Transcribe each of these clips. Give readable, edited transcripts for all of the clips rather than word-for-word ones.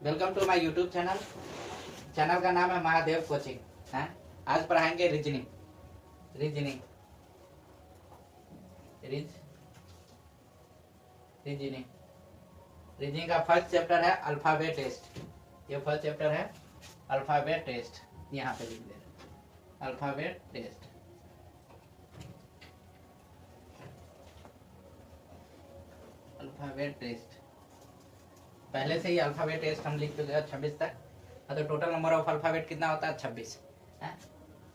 Welcome to my YouTube channel. Channel का नाम है महादेव कोचिंग। है आज पढ़ाएंगे रीजनिंग। रीजनिंग रीजनिंग रीजनिंग का फर्स्ट चैप्टर है अल्फाबेट टेस्ट। ये फर्स्ट चैप्टर है अल्फाबेट टेस्ट। यहाँ पे लिख दे रहे अल्फाबेट टेस्ट। अल्फाबेट टेस्ट पहले से ही अल्फाबेट टेस्ट हम लिख चुके हैं 26 तक। तो टोटल नंबर ऑफ अल्फाबेट कितना होता है 26 है।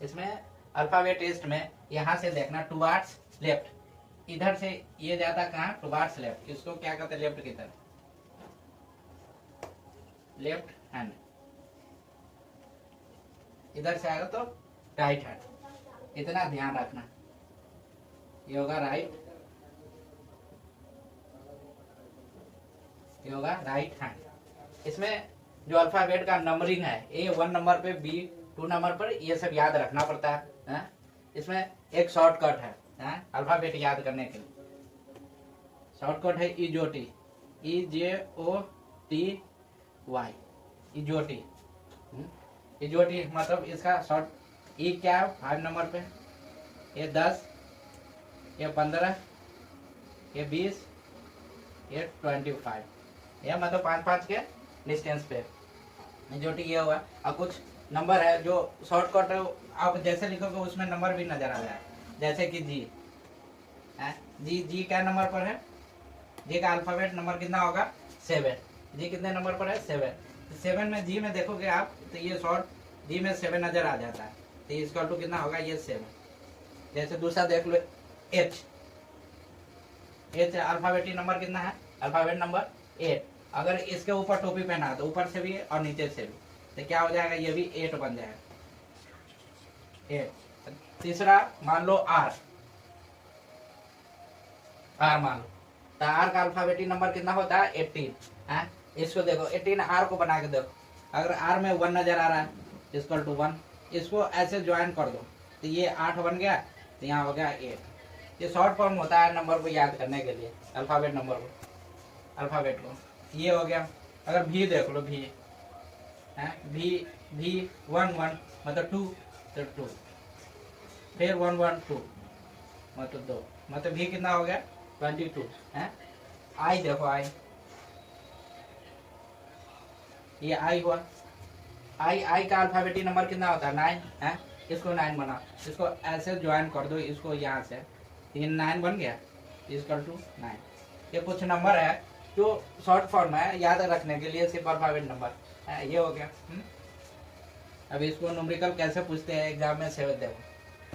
इसमें अल्फाबेट टेस्ट में यहाँ से देखना टुवार्ड्स लेफ्ट, इधर से ये जाता कहाँ टुवार्ड्स लेफ्ट। इसको क्या कहते हैं लेफ्ट की तरफ, लेफ्ट हैंड। इधर से आएगा तो राइट हैंड। इतना ध्यान रखना। ये होगा राइट, ये होगा राइट हैंड। इसमें जो अल्फाबेट का नंबरिंग है ए 1 नंबर पे, बी 2 नंबर पर, ये सब याद रखना पड़ता है। इसमें एक शॉर्टकट है अल्फाबेट याद करने के लिए। शॉर्टकट है इजोटी, EJOTY। इजोटी इजोटी मतलब इसका शॉर्ट ई क्या है 5 नंबर पे, ये 10, ये 15, ये 20, ये 25। यह मतलब 5-5 के डिस्टेंस पे मेजोरिटी ये हुआ। और कुछ नंबर है जो शॉर्टकट आप जैसे लिखोगे उसमें नंबर भी नजर आ जाए, जैसे कि जी है। जी क्या नंबर पर है, जी का अल्फाबेट नंबर कितना होगा 7। जी कितने नंबर पर है 7। 7 में जी में देखोगे आप तो ये शॉर्ट जी में 7 नजर आ जाता है। तो इसका टू कितना होगा ये 7। जैसे दूसरा देख लो एच अल्फाबेटिक नंबर कितना है, अल्फाबेट नंबर 8। अगर इसके ऊपर टोपी पहना तो ऊपर से भी और नीचे से भी, तो क्या हो जाएगा ये भी 8 बन जाएगा 8। तीसरा मान लो आर मान लो, तो आर का अल्फाबेटिक नंबर कितना होता है 18 है। इसको देखो 18 आर को बना के देखो। अगर आर में 1 नजर आ रहा है इक्वल टू 1, इसको ऐसे ज्वाइन कर दो तो ये 8 बन गया, तो यहाँ हो गया 8। ये शॉर्ट फॉर्म होता है नंबर को याद करने के लिए, अल्फाबेट नंबर को, अल्फाबेट को। ये हो गया। अगर भी देख लो भी है, भी 1 1 मतलब 2 तो 2, फिर 1 1 2 मतलब 2, मतलब भी कितना हो गया 22 है। आई देखो आई, ये आई हुआ। आई का अल्फाबेटिक नंबर कितना होता है 9 है। इसको 9 बना, इसको ऐसे ज्वाइन कर दो इसको यहाँ से, 3 9 बन गया इक्वल टू 9। ये कुछ नंबर है जो शॉर्ट फॉर्म है याद रखने के लिए, सिर्फ अल्फाबेट नंबर है। ये हो गया। अब इसको न्यूमेरिकल कैसे पूछते हैं एग्जाम में से देखो।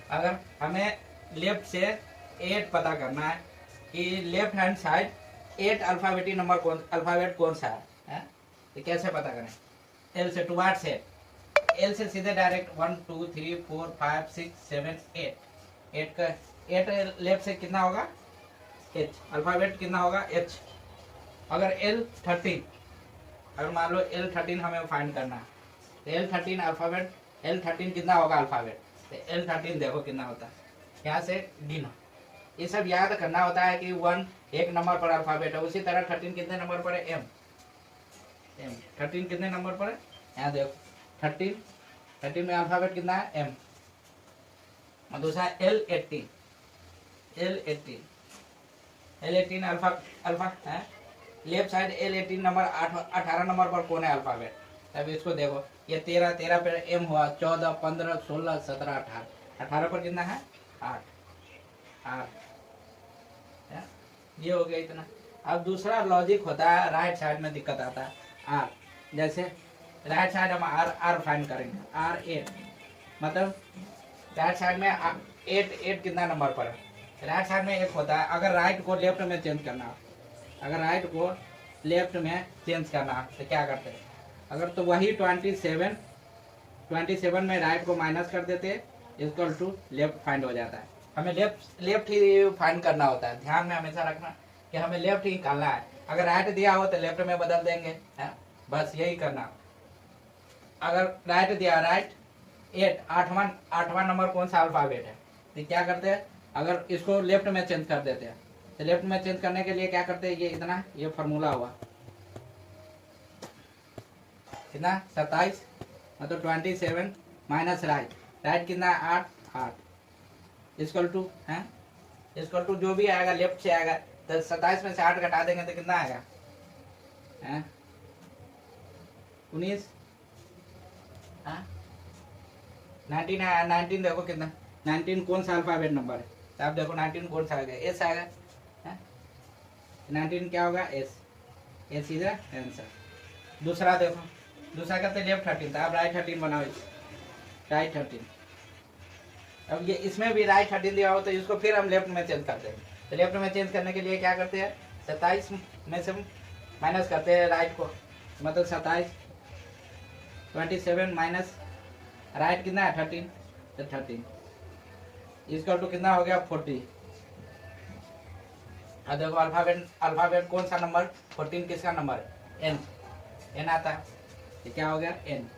अगर हमें लेफ्ट से 8 पता करना है कि left hand side 8 alphabetic number alphabet कौन सा है, तो कैसे पता करें। एल से टुवार्ड्स है, एल से सीधे डायरेक्ट 1 2 3 4 5 6 7 8 का 8 लेफ्ट से कितना होगा एच, अल्फाबेट कितना होगा एच। अगर L13, अगर मान लो L13 हमें फाइंड करना है तो L13 अल्फाबेट, L13 कितना होगा अल्फाबेट, तो L13 देखो कितना होता है, यहाँ से गिनो। ये सब याद करना होता है कि 1 एक नंबर पर अल्फाबेट है, उसी तरह 13 कितने नंबर पर है M 13 कितने नंबर पर है, यहाँ देखो 13 में अल्फाबेट कितना है M। और दूसरा L18 अल्फा है। Left side L18 number 18 number पर कौन है अल्फाबेट, तब इसको देखो ये 13 पर M हुआ, 14 15 16 17 18 पर कितना है 8। ये हो गया इतना। अब दूसरा लॉजिक होता है राइट साइड में दिक्कत आता है R। जैसे राइट साइड हम R फाइंड करेंगे, R8 मतलब राइट साइड में 8 कितना नंबर पर है, राइट साइड में 1 होता है। अगर राइट को लेफ्ट में चेंज करना, अगर राइट को लेफ्ट में चेंज करना तो क्या करते हैं, अगर तो वही 27 में राइट को माइनस कर देते इक्वल टू लेफ्ट फाइंड हो जाता है। हमें लेफ्ट ही फाइंड करना होता है। ध्यान में हमेशा रखना कि हमें लेफ्ट ही निकालना है। अगर राइट दिया हो तो लेफ्ट में बदल देंगे है, बस यही करना। अगर राइट दिया, राइट 8 आठवां नंबर कौन सा अल्फाबेट है, तो क्या करते हैं अगर इसको लेफ्ट में चेंज कर देते हैं, तो लेफ्ट में चेंज करने के लिए क्या करते हैं, ये इतना ये फार्मूला हुआ कितना 27 मतलब 27 माइनस राइट, राइट कितना 8 8 इक्वल टू है, इक्वल टू जो भी आएगा लेफ्ट से आएगा, तो 27 में से 8 घटा देंगे तो कितना आएगा 19, 19 आया। 19 देखो कितना, 19 कौन सा अल्फाबेट नंबर है, तो आप देखो 19 कौन सा आएगा, एस आएगा। 19 क्या होगा एस, एस इज आंसर। दूसरा देखो, दूसरा कहते लेफ्ट 13 था, आप राइट 13 बनाओ, राइट 13। अब ये इसमें भी राइट 13 दिया हो तो इसको फिर हम लेफ्ट में चेंज करते हैं। तो लेफ्ट में चेंज करने के लिए क्या करते हैं, 27 में से माइनस करते हैं राइट को, मतलब 27 27 माइनस राइट कितना है 13, तो 13 इसका टू कितना हो गया 40। अब देखो अल्फाबेट, अल्फाबेट कौन सा नंबर 14 किसका नंबर एन, एन आता है, तो क्या हो गया एन,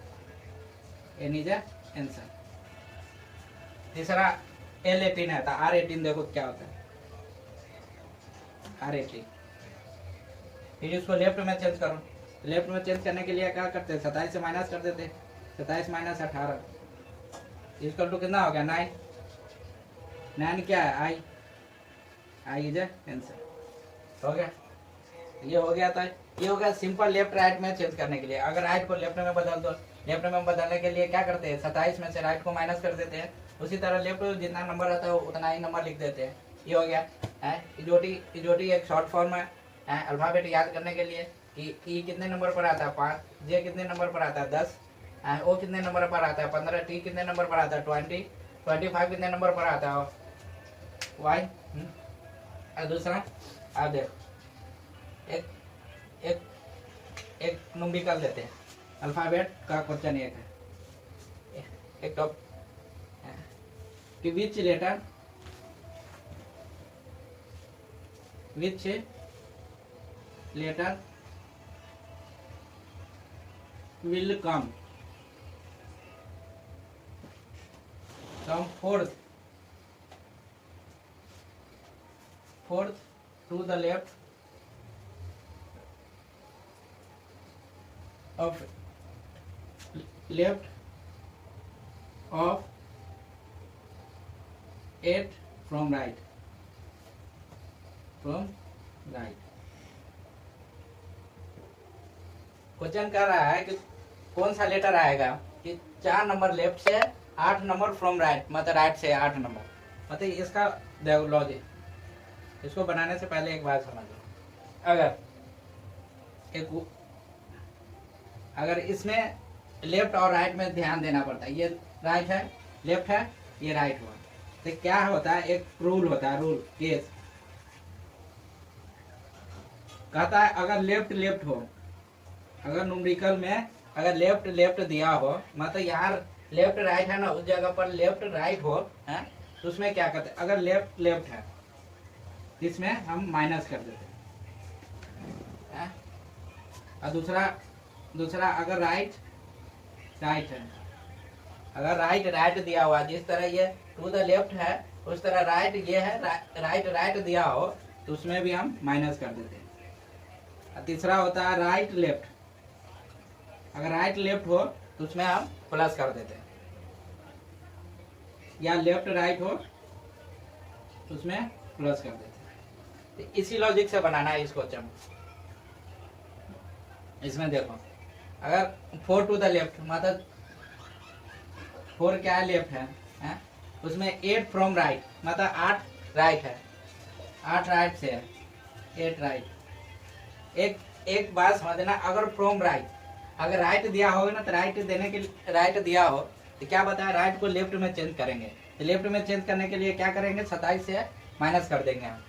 एन इज आंसर। तीसरा L18 है, तो R18 देखो क्या होता है R18। फिर इसको लेफ्ट में चेंज करो, लेफ्ट में चेंज करने के लिए क्या करते हैं 27 से माइनस कर देते, 27 माइनस 18 इसका टू कितना हो गया 9, 9 क्या है आई, आई इज आंसर। हो गया, ये हो गया था, ये हो गया सिंपल लेफ्ट राइट में चेंज करने के लिए। अगर राइट को लेफ्ट में बदल दो, लेफ्ट में बदलने के लिए क्या करते हैं 27 में से राइट को माइनस कर देते हैं, उसी तरह लेफ्ट जितना नंबर रहता है उतना ही नंबर लिख देते हैं। ये हो गया है इजोटी एक शॉर्ट फॉर्म है अल्फाबेट याद करने के लिए कि ई कितने नंबर पर आता है 5, जे कितने नंबर पर आता है 10, ओ कितने नंबर पर आता है 15, टी कितने नंबर पर आता है 20, 25 कितने नंबर पर आता है वाई। और दूसरा आप देखो एक एक एक नंबर कर लेते हैं, अल्फाबेट का क्वेश्चन एक है, एक टॉप कि which letter will come fourth to the left of 8 from right, question कर रहा है कि कौन सा लेटर आएगा कि 4 नंबर लेफ्ट से 8 नंबर फ्रॉम राइट, मतलब राइट से 8 नंबर, मतलब इसका लॉजिक। इसको बनाने से पहले एक बात समझ लो, अगर इसमें लेफ्ट और राइट में ध्यान देना पड़ता है, ये राइट है लेफ्ट है ये राइट हुआ, तो क्या होता है एक रूल होता है, रूल केस कहता है अगर लेफ्ट लेफ्ट हो, अगर न्यूमेरिकल में अगर लेफ्ट लेफ्ट दिया हो, मतलब यहाँ लेफ्ट राइट है ना, उस जगह पर लेफ्ट राइट हो है, तो उसमें क्या करते हैं अगर लेफ्ट लेफ्ट है इसमें हम माइनस कर देते हैं। और दूसरा अगर राइट राइट है, अगर राइट राइट दिया हुआ, जिस तरह ये टू द लेफ्ट है उस तरह राइट ये है, राइट राइट दिया हो तो उसमें भी हम माइनस कर देते हैं। तीसरा होता है राइट लेफ्ट, अगर राइट लेफ्ट हो तो उसमें हम प्लस कर देते हैं, या लेफ्ट राइट हो तो उसमें प्लस कर देते हैं। तो इसी लॉजिक से बनाना है इस क्वेश्चन। इसमें देखो अगर 4 टू द लेफ्ट, मतलब 4 क्या है लेफ्ट है, उसमें 8 फ्रॉम राइट, मतलब 8 राइट है, 8 राइट से है 8 राइट। एक बात समझना, अगर फ्रॉम राइट, अगर राइट दिया होगा ना तो राइट देने के लिए राइट दिया हो तो क्या बताया राइट को लेफ्ट में चेंज करेंगे, तो लेफ्ट में चेंज करने के लिए क्या करेंगे 27 से माइनस कर देंगे हम,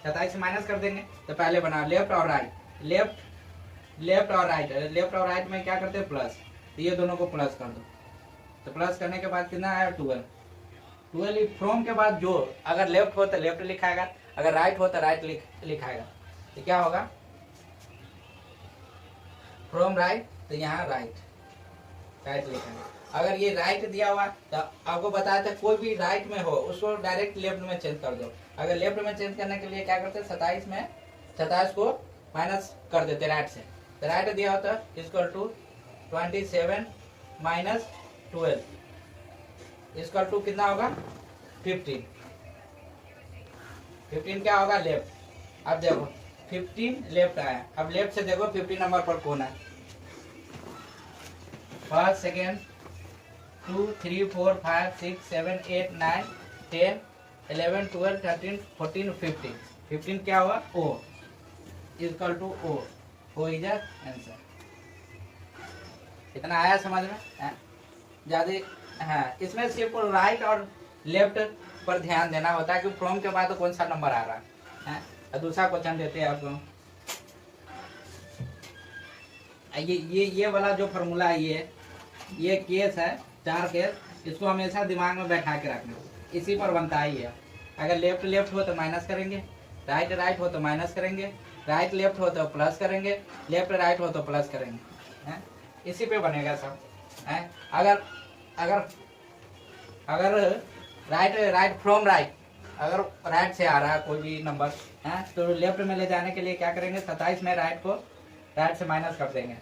27 से माइनस कर देंगे। तो पहले बना लेफ्ट और राइट, लेफ्ट और राइट, लेफ्ट और राइट में क्या करते हैं प्लस, तो ये दोनों को प्लस कर दो, तो प्लस करने के बाद कितना आया 12 फ्रॉम के बाद जो अगर लेफ्ट हो तो लेफ्ट लिखाएगा, अगर राइट हो तो राइट लिखाएगा, तो क्या होगा फ्रॉम राइट, तो यहाँ राइट लिखेंगे। अगर ये राइट दिया हुआ तो आपको बताया था कोई भी राइट में हो उसको डायरेक्ट लेफ्ट में चेंज कर दो। अगर लेफ्ट में चेंज करने के लिए क्या करते हैं 27 में 27 को माइनस कर देते राइट से, राइट दिया होता है equal to 27 minus 12 equal to कितना होगा 15। 15 क्या होगा लेफ्ट। अब देखो 15 लेफ्ट आया, अब लेफ्ट से देखो 15 नंबर पर कौन है। First second 2 3 4 5 6 7 8 9 10 11 12 13 14 15। 15 क्या हुआ O equal to O is answer. इतना आया समझ में ज्यादा। हाँ इसमें सिर्फ राइट और लेफ्ट पर ध्यान देना होता है कि फ्रॉम के बाद कौन सा नंबर आ रहा है। और दूसरा क्वेश्चन देते हैं आपको। ये वाला जो फॉर्मूला है ये केस है 4 केस, इसको हमेशा दिमाग में बैठा के रखना, इसी पर बनता ही है। अगर लेफ्ट लेफ्ट हो तो माइनस करेंगे, राइट राइट हो तो माइनस करेंगे, राइट लेफ्ट हो तो प्लस करेंगे, लेफ्ट राइट हो तो प्लस करेंगे। इसी पे बनेगा सब। अगर अगर अगर राइट फ्रॉम राइट, अगर राइट से आ रहा है कोई भी नंबर तो लेफ्ट में ले जाने के लिए क्या करेंगे 27 में राइट को राइट से माइनस कर देंगे।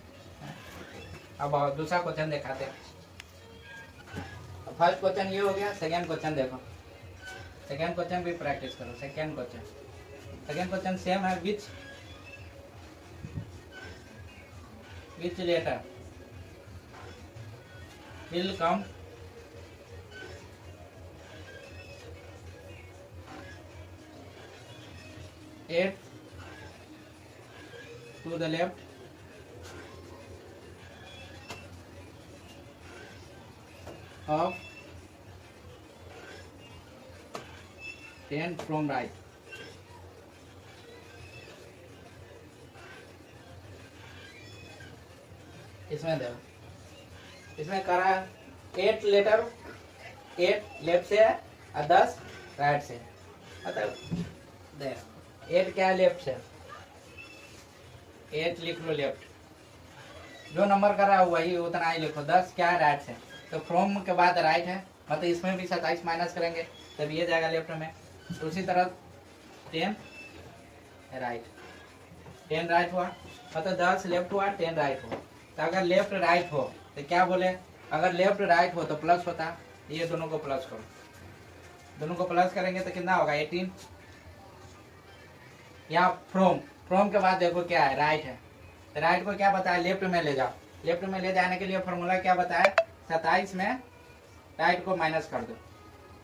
अब दूसरा क्वेश्चन दिखाते हैं। फर्स्ट क्वेश्चन ये हो गया, सेकेंड क्वेश्चन देखो। सेकेंड क्वेश्चन भी प्रैक्टिस करो। सेकेंड क्वेश्चन सेम है। विच letter will come eight to the left of 10 from right। इसमें देखो, इसमें करा 8 लेटर, 8 लेफ्ट से है और 10 राइट से। मतलब देखो 8 क्या है लेफ्ट से, 8 लिख लो लेफ्ट, जो नंबर करा हुआ ही उतना ही लिखो। 10 क्या है राइट से, तो फ्रॉम के बाद राइट है, मतलब इसमें भी 27 माइनस करेंगे तब ये जाएगा लेफ्ट में। तो उसी तरह 10 राइट, 10 राइट हुआ, मतलब 10 लेफ्ट हुआ 10 राइट हुआ। तो अगर लेफ्ट राइट हो तो क्या बोले, अगर लेफ्ट राइट हो तो प्लस होता, ये दोनों को प्लस करो, दोनों को प्लस करेंगे तो कितना होगा 18। यहाँ फ्रॉम के बाद देखो क्या है राइट है, तो राइट को क्या बताया लेफ्ट में ले जाओ। लेफ्ट में ले जाने के लिए फॉर्मूला क्या बताया 27 में राइट को माइनस कर दो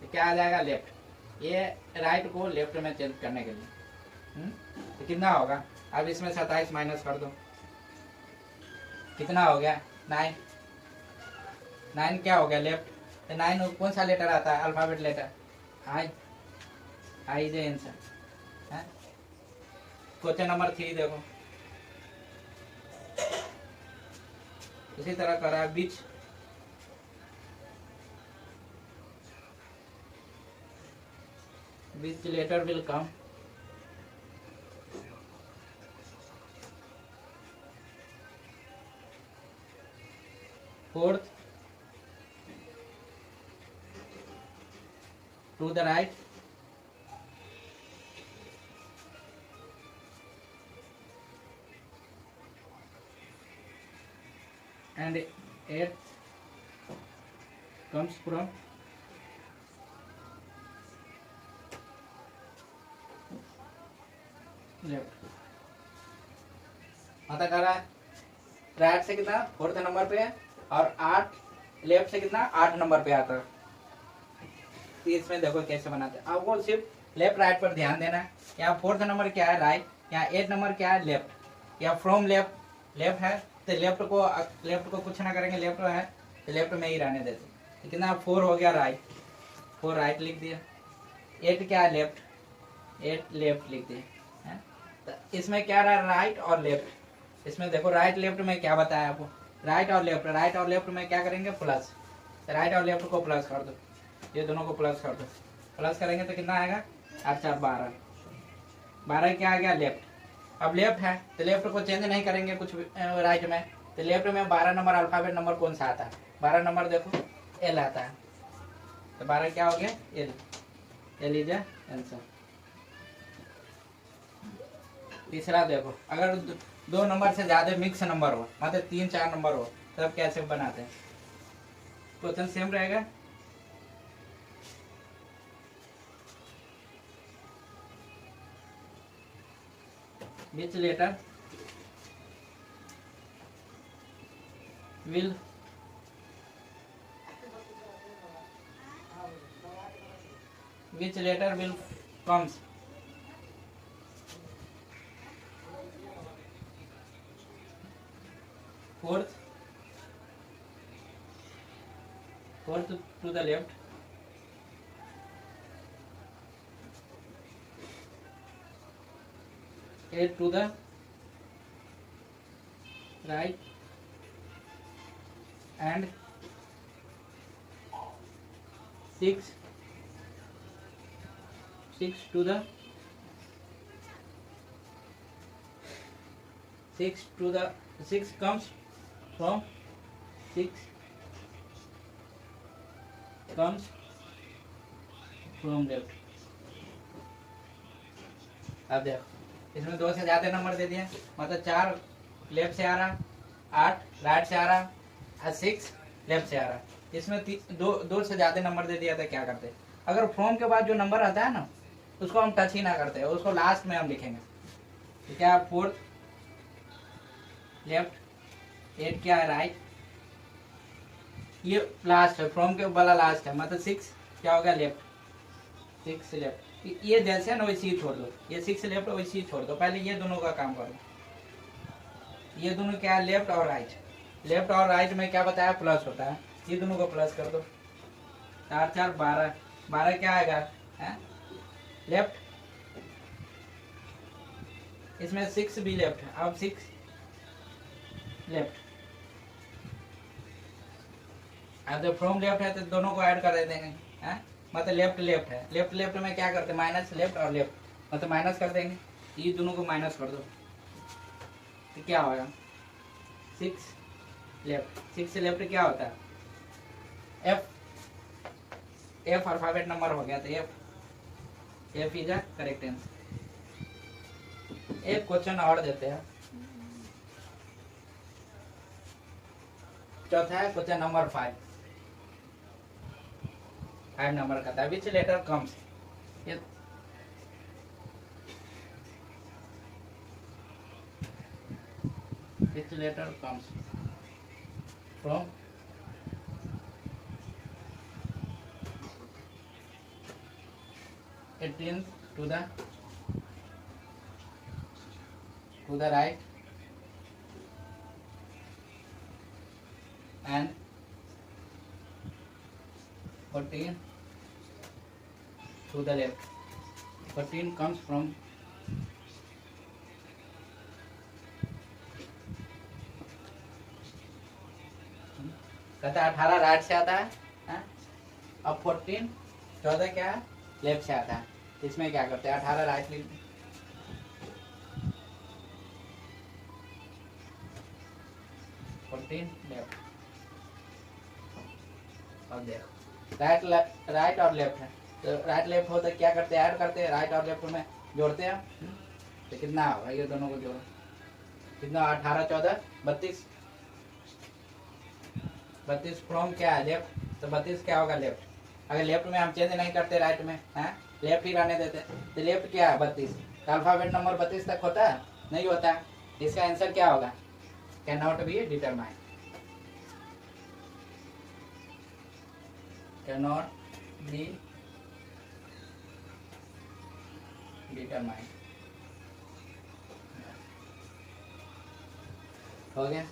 तो क्या आ जाएगा लेफ्ट। ये राइट को लेफ्ट में चेंज करने के लिए तो कितना होगा, अब इसमें 27 माइनस कर दो, कितना हो गया 9। 9 क्या हो गया लेफ्ट, तो 9 कौन सा लेटर आता है alphabet letter, I is answer. Question number 3 देखो, इसी तरह करा which letter will come fourth to the right and eighth comes from left. पता कर रहा है राइट से कितना 4th नंबर पे है और 8 लेफ्ट से कितना 8 नंबर पे आता है। तो इसमें देखो कैसे बनाते हैं, आपको सिर्फ लेफ्ट राइट पर ध्यान देना है। यहाँ 4th नंबर क्या है राइट, यहाँ 8 नंबर क्या है लेफ्ट। यहाँ फ्रॉम लेफ्ट है तो लेफ्ट को कुछ ना करेंगे, लेफ्ट है तो लेफ्ट में ही रहने देते। तो कितना 4 हो गया राइट, 4 राइट लिख दिया। 8 क्या है लेफ्ट, 8 लेफ्ट लिख दिया। तो इसमें क्या रहा राइट और लेफ्ट। इसमें देखो राइट लेफ्ट में क्या बताया आपको, राइट और लेफ्ट में क्या करेंगे प्लस, तो राइट और लेफ्ट को प्लस कर दो, ये दोनों को प्लस कर दो। प्लस करेंगे तो कितना आएगा 8 4 12, 12 क्या आ गया लेफ्ट। अब लेफ्ट है तो लेफ्ट को चेंज नहीं करेंगे कुछ राइट में, तो लेफ्ट में 12 नंबर अल्फाबेट नंबर कौन सा आता है, 12 नंबर देखो एल आता है, तो 12 क्या हो गया एल इज आंसर। तीसरा देखो, अगर दो नंबर से ज्यादा मिक्स नंबर हो, मतलब 3-4 नंबर हो, तब कैसे बनाते हैं? क्वेश्चन सेम रहेगा। Which letter will comes fourth to the left, eight to the right, and six to the six comes from left। अब देखो इसमें 2 से ज्यादा नंबर दे दिए, मतलब 4 लेफ्ट से आ रहा, 8 राइट से आ रहा और 6 लेफ्ट से आ रहा। इसमें दो से ज्यादा नंबर दे दिया था, क्या करते? अगर फ्रॉम के बाद जो नंबर आता है ना, उसको हम टच ही ना करते, उसको लास्ट में हम लिखेंगे। तो क्या 4 लेफ्ट, 8 क्या है राइट, ये लास्ट है, फ्रॉम के वाला लास्ट है, मतलब 6 क्या होगा लेफ्ट, 6 लेफ्ट। ये जैसे है ना वैसे ही छोड़ दो, ये 6 लेफ्ट वैसे ही छोड़ दो, पहले ये दोनों का काम करो। ये दोनों क्या है, लेफ्ट और राइट। लेफ्ट और राइट में क्या बताया, प्लस होता है, ये दोनों को प्लस कर दो। 4 4 12, 12 क्या आएगा है? लेफ्ट। इसमें 6 भी लेफ्ट है, अब 6 लेफ्ट। अब जब फ्रॉम लेफ्ट है तो दोनों को ऐड कर देते हैं, मतलब लेफ्ट लेफ्ट है, लेफ्ट लेफ्ट में क्या करते हैं, माइनस लेफ्ट और लेफ्ट, मतलब माइनस कर देंगे, ये दोनों को माइनस कर दो तो क्या होगा, 6 लेफ्ट। 6 लेफ्ट क्या होता है, एफ अल्फाबेट नंबर हो गया, तो F is a correct answer. एक क्वेश्चन और देते हैं, चौथा है क्वेश्चन नंबर 5 नंबर का था, which letter comes, which letter comes from 18th to the right and 14 to the left। 14 comes from कहता है 18 राइट से आता है, अब 14 क्या है, लेफ्ट से आता है। इसमें क्या करते हैं, 18 राइट लिख, 14 लेफ्ट। अब देखो राइट और लेफ्ट है, तो राइट लेफ्ट हो तो क्या करते हैं, ऐड करते हैं, राइट और लेफ्ट में जोड़ते हैं। तो कितना होगा, ये दोनों को जोड़ो, कितना, 18 14 32। 32 फ्रॉम क्या है, लेफ्ट, तो 32 क्या होगा, लेफ्ट। अगर लेफ्ट में हम चेंज नहीं करते, राइट में लेफ्ट ही रहने देते, तो लेफ्ट क्या है 32। अल्फाबेट नंबर 32 तक होता है, नहीं होता है। इसका आंसर क्या होगा, can not be determined, can not be determined. हो गया।